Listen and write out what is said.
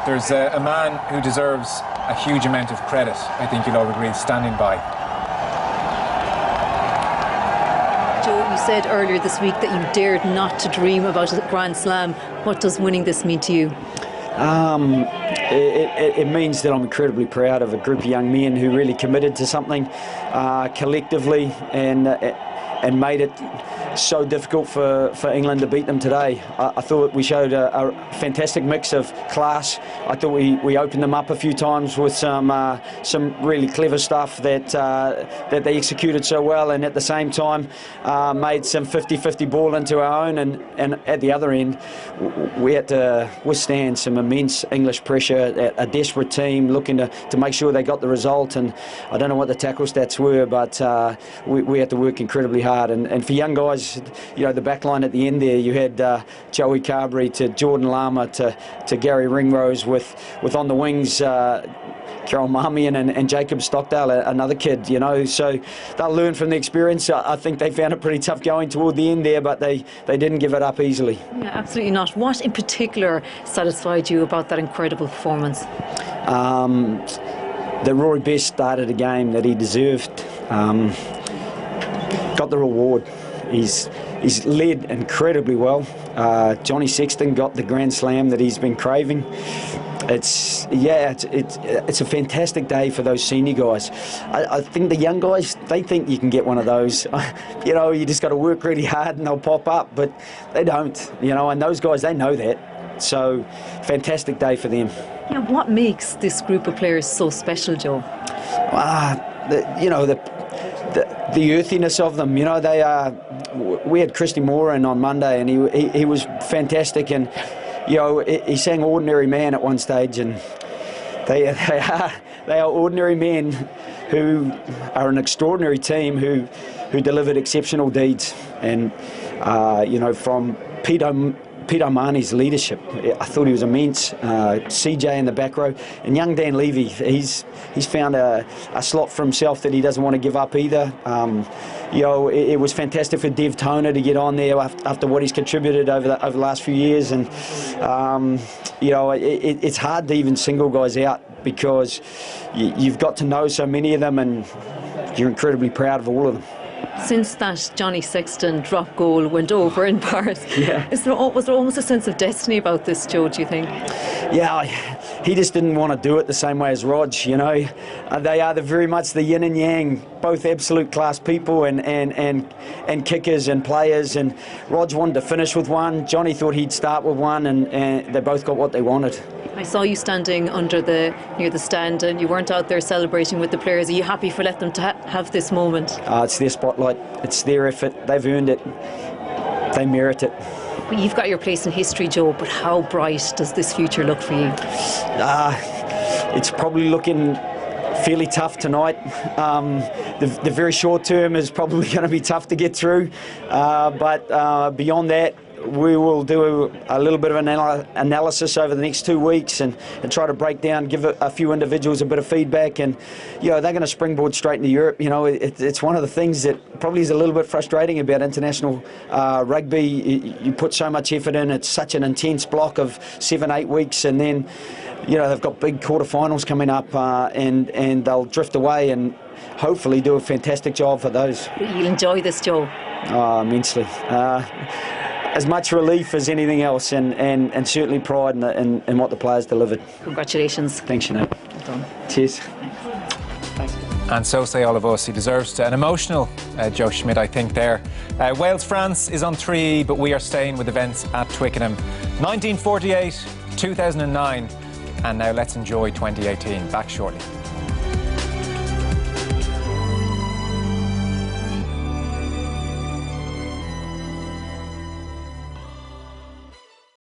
there's a man who deserves a huge amount of credit, I think you'll all agree, standing by. Joe, you said earlier this week that you dared not to dream about a Grand Slam. What does winning this mean to you? It means that I'm incredibly proud of a group of young men who really committed to something collectively and made it so difficult for England to beat them today. I thought we showed a fantastic mix of class. I thought we opened them up a few times with some really clever stuff that they executed so well, and at the same time made some 50-50 ball into our own, and at the other end we had to withstand some immense English pressure, a desperate team looking to make sure they got the result. And I don't know what the tackle stats were, but we had to work incredibly hard, and for young guys, you know, the back line at the end there, you had Joey Carberry to Jordan Lama to Gary Ringrose with on the wings Carol Marmion and Jacob Stockdale, another kid, you know, so they'll learn from the experience. I think they found it pretty tough going toward the end there, but they didn't give it up easily. Yeah, absolutely not. What in particular satisfied you about that incredible performance? That Rory Best started a game that he deserved, got the reward. He's led incredibly well. Johnny Sexton got the Grand Slam that he's been craving. It's a fantastic day for those senior guys. I think the young guys, they think you can get one of those. You know, you just got to work really hard and they'll pop up, but they don't. You know, and those guys, they know that. So, fantastic day for them. Yeah, what makes this group of players so special, Joe? The earthiness of them, you know, we had Christy Moore in on Monday, and he was fantastic, and you know, he sang "Ordinary Man" at one stage, and they are ordinary men who are an extraordinary team who delivered exceptional deeds, and you know, from Peter O'Mahony's leadership, I thought he was immense. CJ in the back row, and young Dan Levy, he's found a slot for himself that he doesn't want to give up either. You know, it was fantastic for Dev Toner to get on there after what he's contributed over the last few years, and you know, it's hard to even single guys out because you've got to know so many of them, and you're incredibly proud of all of them. Since that Johnny Sexton drop goal went over in Paris, yeah. was there almost a sense of destiny about this, Joe, do you think? Yeah, he just didn't want to do it the same way as Rog, you know. They are very much the yin and yang, both absolute class people and kickers and players, and Rog wanted to finish with one, Johnny thought he'd start with one, and they both got what they wanted. I saw you standing near the stand, and you weren't out there celebrating with the players. Are you happy for letting them to have this moment? It's their spotlight, it's their effort, they've earned it, they merit it. Well, you've got your place in history, Joe, but how bright does this future look for you? It's probably looking fairly tough tonight. The very short term is probably going to be tough to get through, but beyond that, we will do a little bit of an analysis over the next 2 weeks and try to break down, give a few individuals a bit of feedback, and you know, they're going to springboard straight into Europe. You know, it's one of the things that probably is a little bit frustrating about international rugby. You put so much effort in, it's such an intense block of 7-8 weeks, and then you know, they've got big quarterfinals coming up, and they'll drift away and hopefully do a fantastic job for those. You'll enjoy this, Joe. Oh, immensely. As much relief as anything else, and certainly pride in what the players delivered. Congratulations. Thanks, Sinead. Well done. Cheers. Thanks. And so say all of us. He deserves an emotional Joe Schmidt, I think, there. Wales-France is on 3, but we are staying with events at Twickenham. 1948, 2009, and now let's enjoy 2018. Back shortly.